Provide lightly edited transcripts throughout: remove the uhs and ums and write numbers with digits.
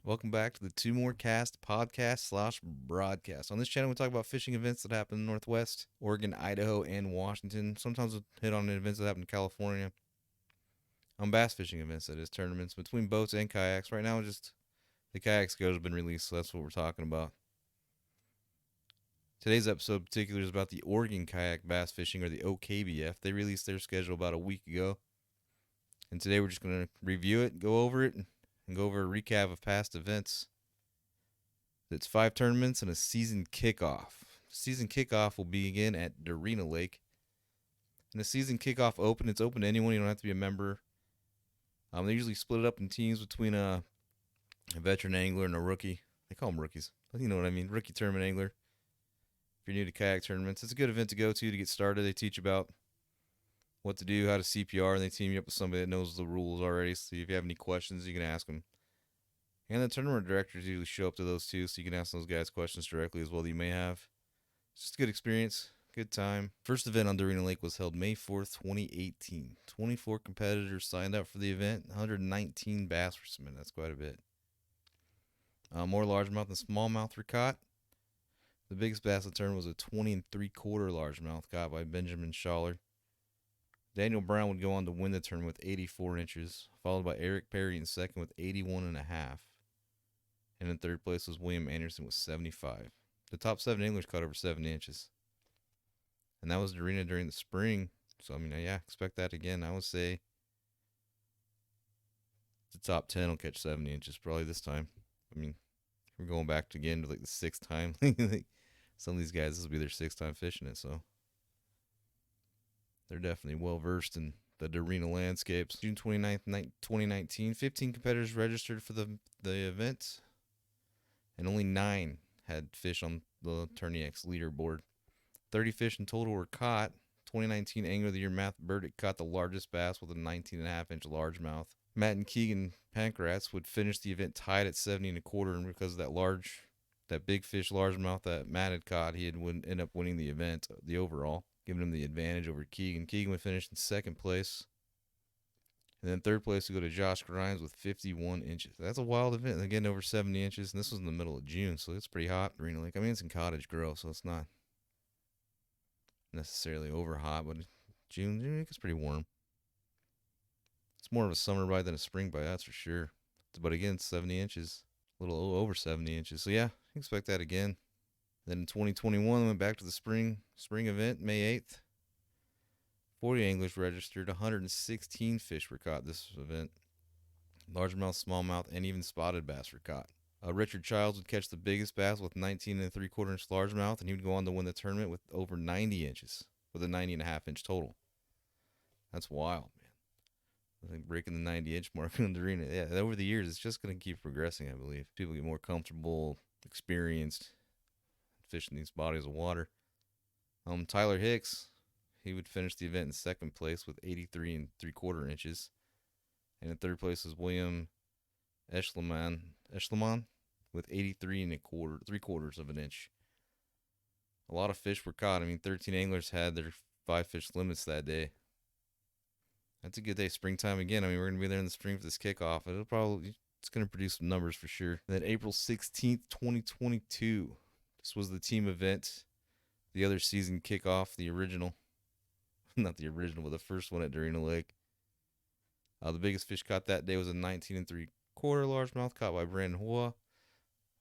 Welcome back to the Two More Cast podcast/broadcast. On this channel, we talk about fishing events that happen in the Northwest, Oregon, Idaho, and Washington. Sometimes we'll hit on events that happen in California. On bass fishing events, that is, tournaments between boats and kayaks. Right now, just the kayak schedule has been released, so that's what we're talking about. Today's episode in particular is about the Oregon Kayak Bass Fishing, or the OKBF. They released their schedule about a week ago. And today we're just going to review it, go over it, and go over a recap of past events. It's 5 tournaments and a season kickoff. Season kickoff will begin at Darina Lake. And the season kickoff open, it's open to anyone. You don't have to be a member. They usually split it up in teams between a veteran angler and a rookie. They call them rookies. You know what I mean. Rookie tournament angler. If you're new to kayak tournaments, it's a good event to go to get started. They teach about what to do, how to CPR, and they team you up with somebody that knows the rules already. So if you have any questions, you can ask them. And the tournament directors usually show up to those too, so you can ask those guys questions directly as well that you may have. It's just a good experience, good time. First event on Darina Lake was held May 4th, 2018. 24 competitors signed up for the event. 119 bass were submitted. That's quite a bit. More largemouth and smallmouth were caught. The biggest bass of the tournament was a 20 3/4 largemouth caught by Benjamin Schaller. Daniel Brown would go on to win the tournament with 84 inches, followed by Eric Perry in second with 81.5. And in third place was William Anderson with 75. The top 7 anglers caught over 70 inches. And that was Darina during the spring. So, yeah, expect that again. I would say the top 10 will catch 70 inches probably this time. We're going back again to like the 6th time. Some of these guys, this will be their 6th time fishing it, so they're definitely well versed in the Darina landscapes. June 29th, 2019, 15 competitors registered for the event, and only 9 had fish on the TourneyX leaderboard. 30 fish in total were caught. 2019 Angler of the Year Matt Burdick caught the largest bass with a 19.5-inch largemouth. Matt and Keegan Pankratz would finish the event tied at 70.25, and because of that big fish largemouth that Matt had caught, he would end up winning the event, the overall, giving him the advantage over Keegan. Keegan would finish in second place. And then third place would go to Josh Grimes with 51 inches. That's a wild event. Again, over 70 inches. And this was in the middle of June, so it's pretty hot. Darina Lake. It's in Cottage Grove, so it's not necessarily over hot, but June, it's pretty warm. It's more of a summer bite than a spring bite, that's for sure. But again, 70 inches. A little over 70 inches. So yeah, expect that again. Then in 2021, went back to the spring event, May 8th. 40 anglers registered. 116 fish were caught this event. Largemouth, smallmouth, and even spotted bass were caught. Richard Childs would catch the biggest bass with 19 3/4 inch largemouth, and he would go on to win the tournament with over 90 inches, with a 90.5-inch total. That's wild, man. I think breaking the 90-inch mark in the arena. Yeah, over the years, it's just going to keep progressing, I believe. People get more comfortable, experienced fishing these bodies of water. Tyler Hicks, he would finish the event in second place with 83 3/4 inches. And in third place is William Eschleman with 83 3/4 of an inch. A lot of fish were caught. 13 anglers had their 5 fish limits that day. That's a good day. Springtime again. We're going to be there in the spring for this kickoff. It's going to produce some numbers for sure. Then April 16th, 2022. This was the team event. The other season kickoff, the original. Not the original, but the first one at Darina Lake. The biggest fish caught that day was a 19 3/4 largemouth caught by Brandon Hoa.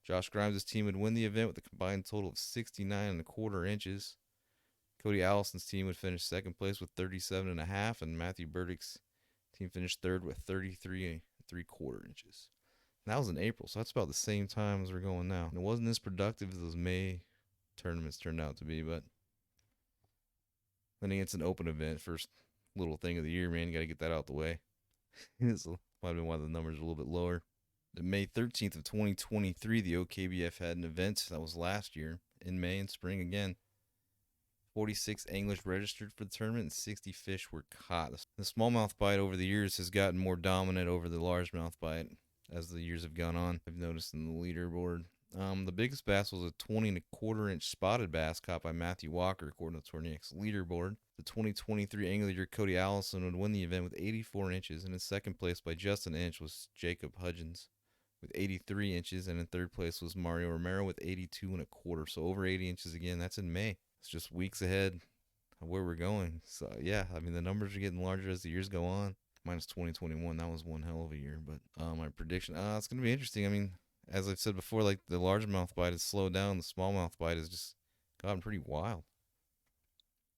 Josh Grimes' team would win the event with a combined total of 69 1/4 inches. Cody Allison's team would finish second place with 37.5, and Matthew Burdick's team finished third with 33 3/4 inches. And that was in April, so that's about the same time as we're going now. And it wasn't as productive as those May tournaments turned out to be, but then it's an open event, first little thing of the year, man. You got to get that out the way. So might have been why the numbers are a little bit lower. The May 13th of 2023, the OKBF had an event that was last year in May and spring again. 46 anglers registered for the tournament and 60 fish were caught. The smallmouth bite over the years has gotten more dominant over the largemouth bite as the years have gone on. I've noticed in the leaderboard. The biggest bass was a 20 1/4 inch spotted bass caught by Matthew Walker, according to the TourneyX leaderboard. The 2023 Angler of the Year Cody Allison would win the event with 84 inches, and in second place by just an inch was Jacob Hudgens with 83 inches, and in third place was Mario Romero with 82 and a quarter. So over 80 inches again. That's in May. It's just weeks ahead of where we're going. So yeah, I mean the numbers are getting larger as the years go on. Minus 2021, that was one hell of a year. But my prediction, it's gonna be interesting. I mean, as I've said before, like the largemouth bite has slowed down. The smallmouth bite has just gotten pretty wild.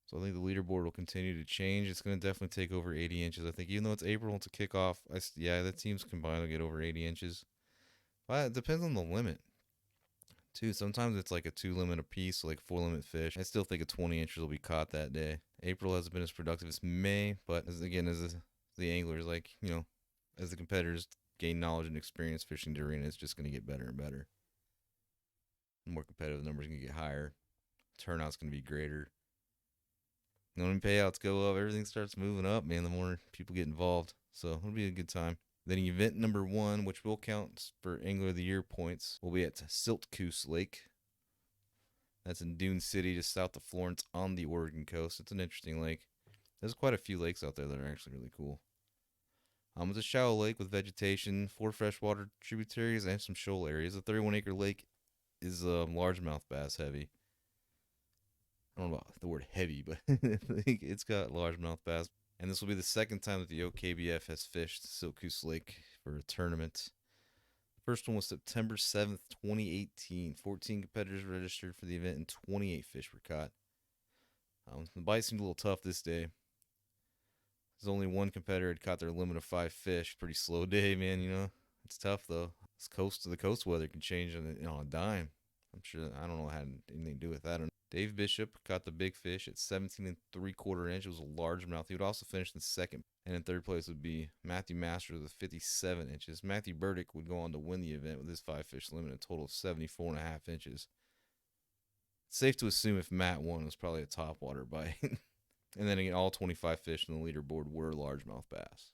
So I think the leaderboard will continue to change. It's going to definitely take over 80 inches. I think even though it's April, it's a kickoff. Yeah, the teams combined will get over 80 inches. But it depends on the limit, too. Sometimes it's like a 2 limit apiece, so like 4 limit fish. I still think a 20 inches will be caught that day. April hasn't been as productive as May, but as the anglers, like, as the competitors gain knowledge and experience fishing the arena, it's just going to get better and better. The more competitive, the numbers are going to get higher. Turnout's going to be greater. When payouts go up, everything starts moving up, man, the more people get involved. So it'll be a good time. Then event number 1, which will count for Angler of the Year points, will be at Siltcoos Lake. That's in Dune City, just south of Florence on the Oregon coast. It's an interesting lake. There's quite a few lakes out there that are actually really cool. It's a shallow lake with vegetation, 4 freshwater tributaries, and some shoal areas. The 31-acre lake is largemouth bass heavy. I don't know about the word heavy, but it's got largemouth bass. And this will be the second time that the OKBF has fished Siltcoos Lake for a tournament. The first one was September 7th, 2018. 14 competitors registered for the event and 28 fish were caught. The bite seemed a little tough this day. There's only one competitor had caught their limit of 5 fish. Pretty slow day, man, It's tough, though. The coast weather can change on a dime. I'm sure, I don't know how anything to do with that. Dave Bishop caught the big fish at 17 3/4 inch. It was a largemouth. He would also finish in second. And in third place would be Matthew Masters with 57 inches. Matthew Burdick would go on to win the event with his 5 fish limit, a total of 74.5 inches. It's safe to assume if Matt won, it was probably a topwater bite. And then again, all 25 fish on the leaderboard were largemouth bass.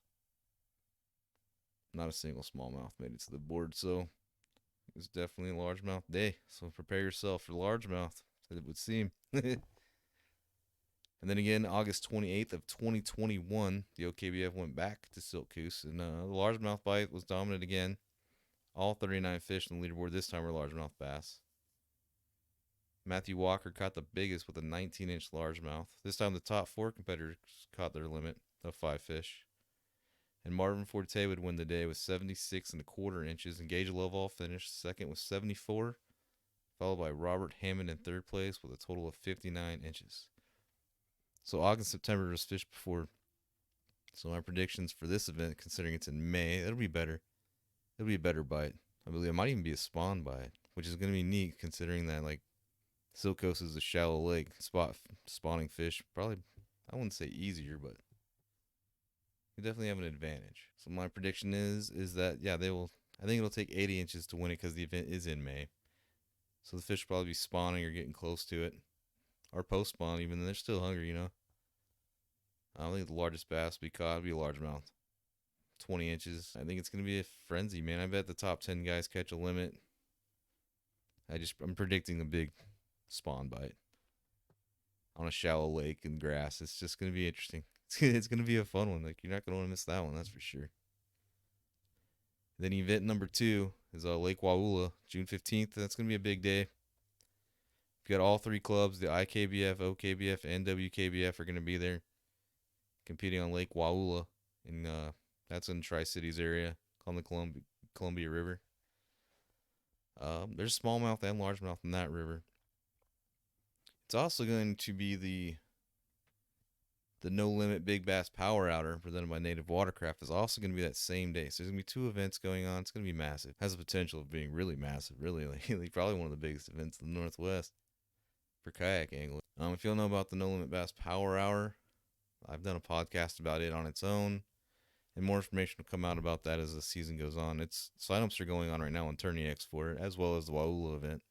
Not a single smallmouth made it to the board, so it was definitely a largemouth day. So prepare yourself for largemouth, it would seem. And then again, August 28th of 2021, the OKBF went back to Siltcoos, and the largemouth bite was dominant again. All 39 fish on the leaderboard this time were largemouth bass. Matthew Walker caught the biggest with a 19-inch largemouth. This time the top 4 competitors caught their limit of 5 fish. And Marvin Forte would win the day with 76 1/4 inches. And Gage Lovell finished second with 74, followed by Robert Hammond in third place with a total of 59 inches. So August and September was fished before. So my predictions for this event, considering it's in May, it'll be better. It'll be a better bite. I believe it might even be a spawn bite, which is going to be neat considering that Siltcoos is a shallow lake. Spawning fish, probably, I wouldn't say easier, but you definitely have an advantage. So my prediction is that, yeah, they will. I think it'll take 80 inches to win it because the event is in May. So the fish will probably be spawning or getting close to it. Or post-spawn even, and they're still hungry, I don't think the largest bass will be caught. It'll be a largemouth. 20 inches. I think it's going to be a frenzy, man. I bet the top 10 guys catch a limit. I'm predicting a big spawn bite on a shallow lake and grass. It's just going to be interesting. It's going to be a fun one. You're not going to want to miss that one, that's for sure. Then event number 2 is Lake Wauula, June 15th. That's going to be a big day. You've got all 3 clubs, the IKBF, OKBF, and WKBF are going to be there competing on Lake Wauula. That's in Tri-Cities area on the Columbia River. There's smallmouth and largemouth in that river. It's also going to be the No Limit Big Bass Power Outer presented by Native Watercraft is also going to be that same day. So there's going to be 2 events going on. It's going to be massive. Has the potential of being really massive, really. Probably one of the biggest events in the Northwest for kayak angling. If you don't know about the No Limit Bass Power Hour, I've done a podcast about it on its own. And more information will come out about that as the season goes on. Signups are going on right now on TourneyX for it, as well as the Wauula event.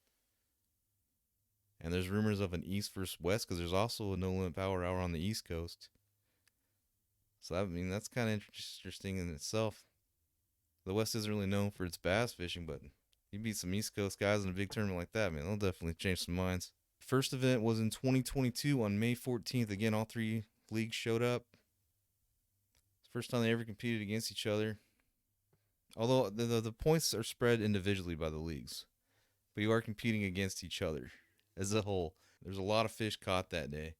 And there's rumors of an East versus West, because there's also a No Limit Power Hour on the East Coast. So, that's kind of interesting in itself. The West isn't really known for its bass fishing, but you beat some East Coast guys in a big tournament like that, man, they'll definitely change some minds. First event was in 2022 on May 14th. Again, all 3 leagues showed up. First time they ever competed against each other. Although the points are spread individually by the leagues, but you are competing against each other as a whole. There's a lot of fish caught that day.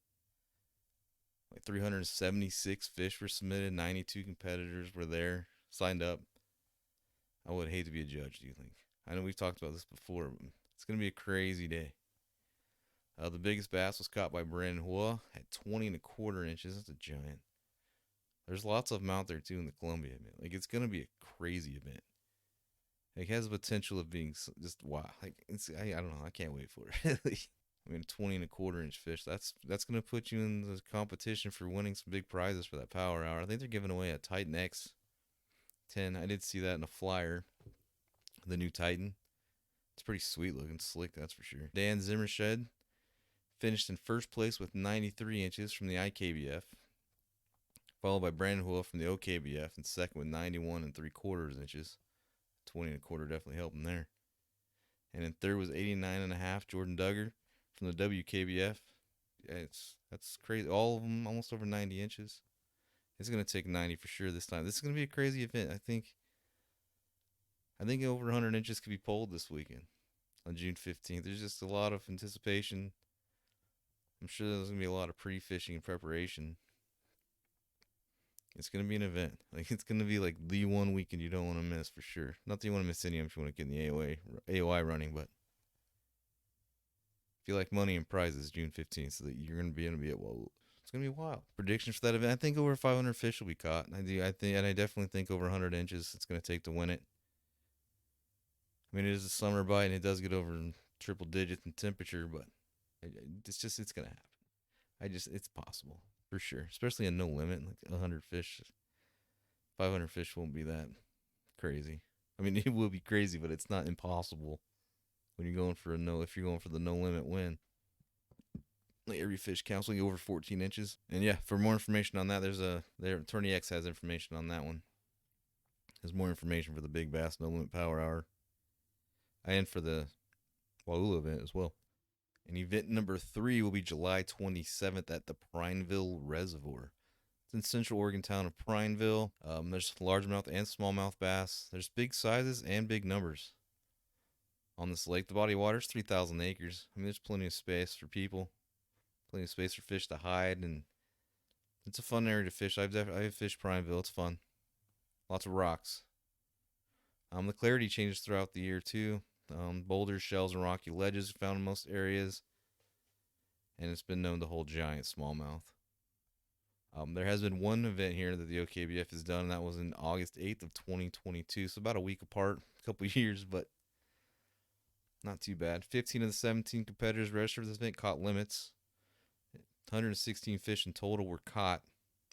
Like 376 fish were submitted. 92 competitors were there, signed up. I would hate to be a judge. Do you think? I know we've talked about this before. But it's gonna be a crazy day. The biggest bass was caught by Brandon Hua at 20 and a quarter inches. That's a giant. There's lots of them out there too in the Columbia, man. Like it's gonna be a crazy event. It has the potential of being just wow. Like I don't know. I can't wait for it. I mean, 20 and a quarter inch fish. That's gonna put you in the competition for winning some big prizes for that power hour. I think they're giving away a Titan X10. I did see that in a flyer. The new Titan. It's pretty sweet looking, slick. That's for sure. Dan Zimmershed finished in first place with 93 inches from the IKBF, followed by Brandon Hua from the OKBF, and second with 91 and 3/4 inches. 20 and a quarter definitely helped him there. And in third was 89 and a half, Jordan Duggar from the WKBF. Yeah, that's crazy. All of them almost over 90 inches. It's gonna take 90 for sure this time. This is gonna be a crazy event. I think over 100 inches could be pulled this weekend on June 15th. There's just a lot of anticipation. I'm sure there's gonna be a lot of pre-fishing and preparation. It's gonna be an event. Like it's gonna be like the one weekend you don't want to miss for sure. Not that you want to miss any of them if you want to get in the AOI running, but if you like money and prizes, June 15th, so that you're gonna be at well, it's gonna be wild. Predictions for that event: I think over 500 fish will be caught. I think, and I definitely think over 100 inches it's gonna take to win it. I mean, it is a summer bite and it does get over in triple digits in temperature, but it's gonna happen. It's possible for sure, especially a no limit like 100 fish. 500 fish won't be that crazy. I mean, it will be crazy, but it's not impossible when you're going for if you're going for the no limit win. Like every fish counts, like over 14 inches. And yeah, for more information on that, Attorney X has information on that one. There's more information for the Big Bass No Limit Power Hour and for the Waula event as well. And event number 3 will be July 27th at the Prineville Reservoir. It's in Central Oregon town of Prineville. There's largemouth and smallmouth bass. There's big sizes and big numbers on this lake. The body of water is 3,000 acres. I mean, there's plenty of space for people, plenty of space for fish to hide, and it's a fun area to fish. I have fished Prineville. It's fun. Lots of rocks. The clarity changes throughout the year too. Boulders, shells, and rocky ledges are found in most areas, and it's been known to hold giant smallmouth. There has been one event here that the OKBF has done, and that was in August 8th of 2022, so about a week apart, a couple years, but not too bad. 15 of the 17 competitors registered for this event caught limits. 116 fish in total were caught,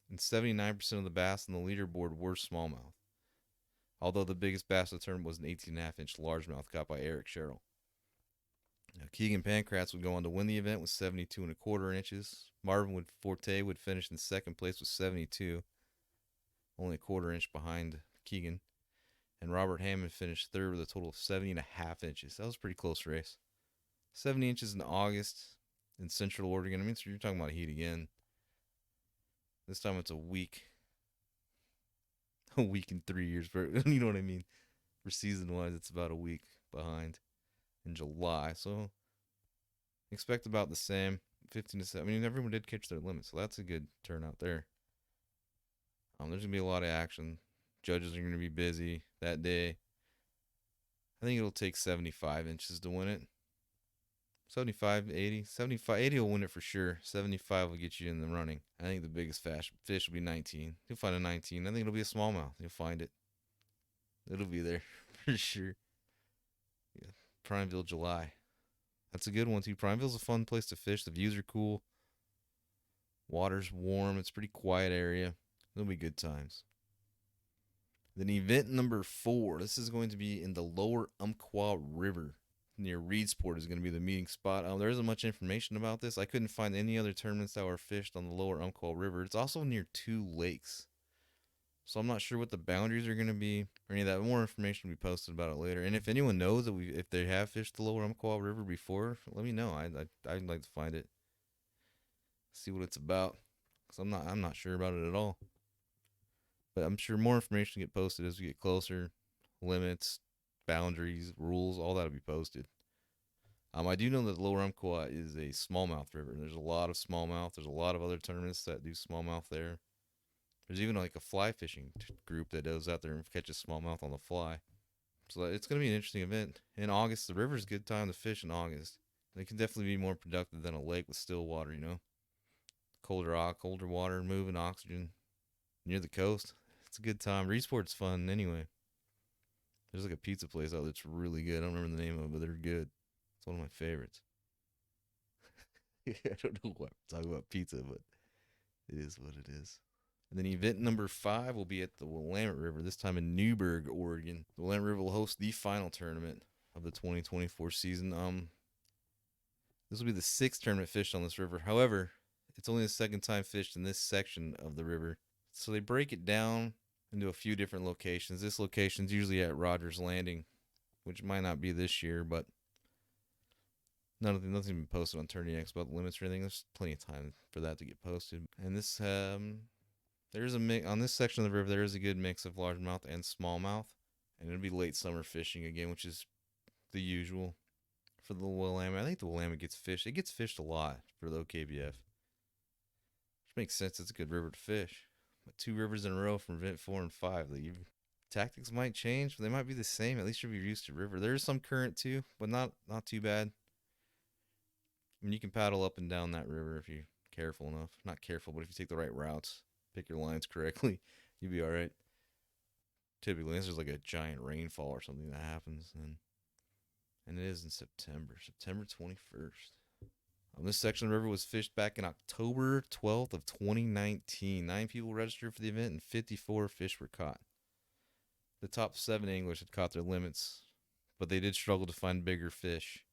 and 79% of the bass on the leaderboard were smallmouth. Although the biggest bass of the tournament was an 18.5-inch largemouth caught by Eric Sherrill. Now, Keegan Pancratz would go on to win the event with 72 and a quarter inches. Marvin Forte would finish in second place with 72, only a quarter inch behind Keegan. And Robert Hammond finished third with a total of 70 and a half inches. That was a pretty close race. 70 inches in August in Central Oregon. I mean, so you're talking about heat again. This time it's a week. A week in 3 years. You know what I mean? For season-wise, it's about a week behind in July. So expect about the same. 15 to 7. I mean, everyone did catch their limit, so that's a good turnout there. There's going to be a lot of action. Judges are going to be busy that day. I think it'll take 75 inches to win it. 75, 80. 75, 80 will win it for sure. 75 will get you in the running. I think the biggest fish will be 19. You'll find a 19. I think it'll be a smallmouth. You'll find it. It'll be there for sure. Yeah. Prineville, July. That's a good one too. Prineville's a fun place to fish. The views are cool. Water's warm. It's a pretty quiet area. It'll be good times. Then event number 4. This is going to be in the lower Umpqua River near Reedsport is going to be the meeting spot. There isn't much information about this. I couldn't find any other tournaments that were fished on the lower Umpqua River. It's also near 2 lakes. So I'm not sure what the boundaries are going to be or any of that. More information will be posted about it later. And if anyone knows that if they have fished the lower Umpqua River before, let me know. I'd like to find it, see what it's about, because I'm not sure about it at all. But I'm sure more information will get posted as we get closer. limits, boundaries, rules, all that'll be posted. I do know that Lower Umpqua is a smallmouth river. There's a lot of smallmouth. There's a lot of other tournaments that do smallmouth there. There's even like a fly fishing group that goes out there and catches smallmouth on the fly. So it's going to be an interesting event. In August, the river's a good time to fish in August. It can definitely be more productive than a lake with still water, colder water, moving oxygen near the coast. It's a good time. Resport's fun anyway. There's like a pizza place out that's really good. I don't remember the name of it, but they're good. It's one of my favorites. I don't know why I'm talking about pizza, but it is what it is. And then event number 5 will be at the Willamette River, this time in Newberg, Oregon. The Willamette River will host the final tournament of the 2024 season. This will be the 6th tournament fished on this river. However, it's only the 2nd time fished in this section of the river. So they break it down into a few different locations. This location's usually at Rogers Landing, which might not be this year, but nothing been posted on Tourney X about the limits or anything. There's plenty of time for that to get posted. And this there's a mix on this section of the river. There is a good mix of largemouth and smallmouth, and it'll be late summer fishing again, which is the usual for the Willamette. I think the Willamette gets fished. It gets fished a lot for the OKBF, which makes sense. It's a good river to fish. But 2 rivers in a row from event 4 and 5. The tactics might change, but they might be the same. At least you'll be used to river. There is some current too, but not too bad. I mean, you can paddle up and down that river if you're careful enough. Not careful, but if you take the right routes, pick your lines correctly, you'll be all right. Typically, unless there's like a giant rainfall or something that happens, and it is in September 21st. This section of the river was fished back in October 12th of 2019. 9 people registered for the event and 54 fish were caught. The top 7 anglers had caught their limits, but they did struggle to find bigger fish.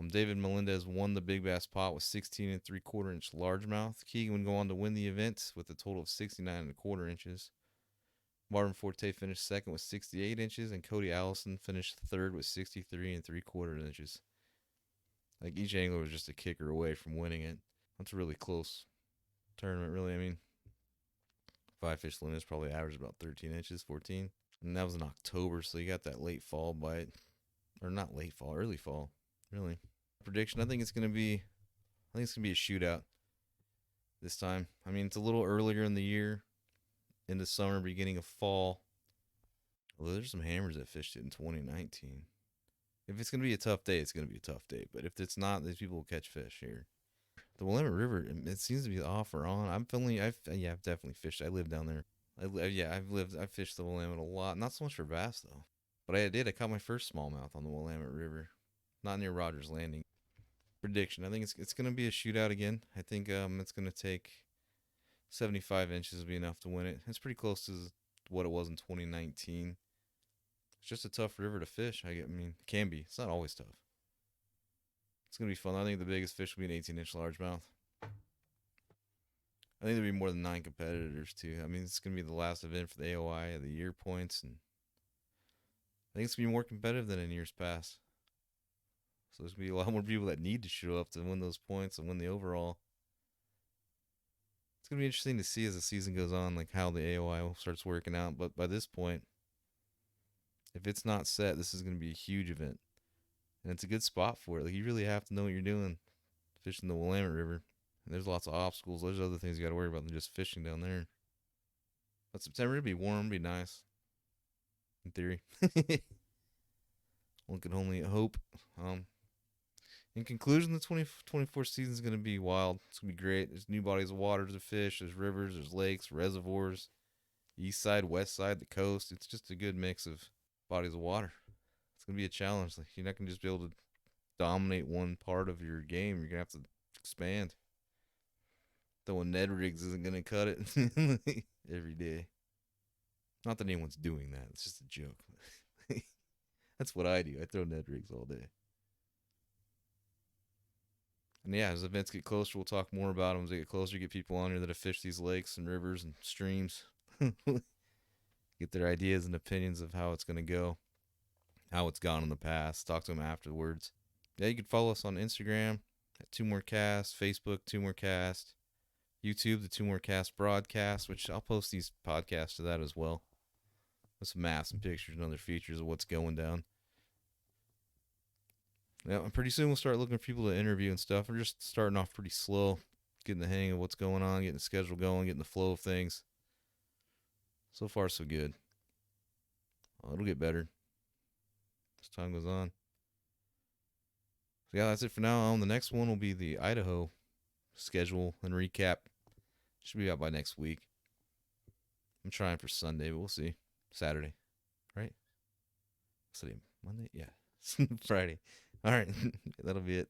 David Melendez won the big bass pot with 16 3/4 inch largemouth. Keegan would go on to win the event with a total of 69 1/4 inches. Marvin Forte finished second with 68 inches, and Cody Allison finished third with 63 3/4 inches. Like each angler was just a kicker away from winning it. That's a really close tournament, really. I mean, 5 fish limits probably averaged about 13 inches, 14. And that was in October, so you got that late fall bite. Or not late fall, early fall, really. Prediction, I think it's going to be a shootout this time. I mean, it's a little earlier in the year, into summer, beginning of fall. Although there's some hammers that fished it in 2019. If it's going to be a tough day, it's going to be a tough day. But if it's not, these people will catch fish here. The Willamette River, it seems to be off or on. I've definitely fished. I live down there. I've fished the Willamette a lot. Not so much for bass, though. But I caught my first smallmouth on the Willamette River. Not near Rogers Landing. Prediction, I think it's going to be a shootout again. I think it's going to take 75 inches to be enough to win it. It's pretty close to what it was in 2019. It's just a tough river to fish. I mean, it can be. It's not always tough. It's going to be fun. I think the biggest fish will be an 18-inch largemouth. I think there'll be more than 9 competitors, too. I mean, it's going to be the last event for the AOI of the year points, and I think it's going to be more competitive than in years past. So there's going to be a lot more people that need to show up to win those points and win the overall. It's going to be interesting to see as the season goes on, like how the AOI starts working out. But by this point, if it's not set, this is going to be a huge event. And it's a good spot for it. Like, you really have to know what you're doing fishing the Willamette River. And there's lots of obstacles. There's other things you got to worry about than just fishing down there. But September, it'll be warm, it'll be nice. In theory. One can only hope. In conclusion, the 2024 season is going to be wild. It's going to be great. There's new bodies of water to fish. There's rivers, there's lakes, reservoirs, east side, west side, the coast. It's just a good mix of bodies of water. It's going to be a challenge. Like, you're not going to just be able to dominate one part of your game. You're going to have to expand. Throwing Ned rigs isn't going to cut it every day. Not that anyone's doing that. It's just a joke. That's what I do. I throw Ned rigs all day. And yeah, as events get closer, we'll talk more about them. As they get closer, get people on here that have fished these lakes and rivers and streams. Get their ideas and opinions of how it's going to go, how it's gone in the past. Talk to them afterwards. Yeah, you can follow us on Instagram at 2 More Cast, Facebook 2 More Cast, YouTube the 2 More Cast broadcast, which I'll post these podcasts to that as well. with some maps and pictures and other features of what's going down. Yeah, and pretty soon we'll start looking for people to interview and stuff. We're just starting off pretty slow, getting the hang of what's going on, getting the schedule going, getting the flow of things. So far, so good. It'll get better as time goes on. So yeah, that's it for now. On the next one will be the Idaho schedule and recap. Should be out by next week. I'm trying for Sunday, but we'll see. Saturday, right? Saturday, Monday, yeah, Friday. All right, that'll be it.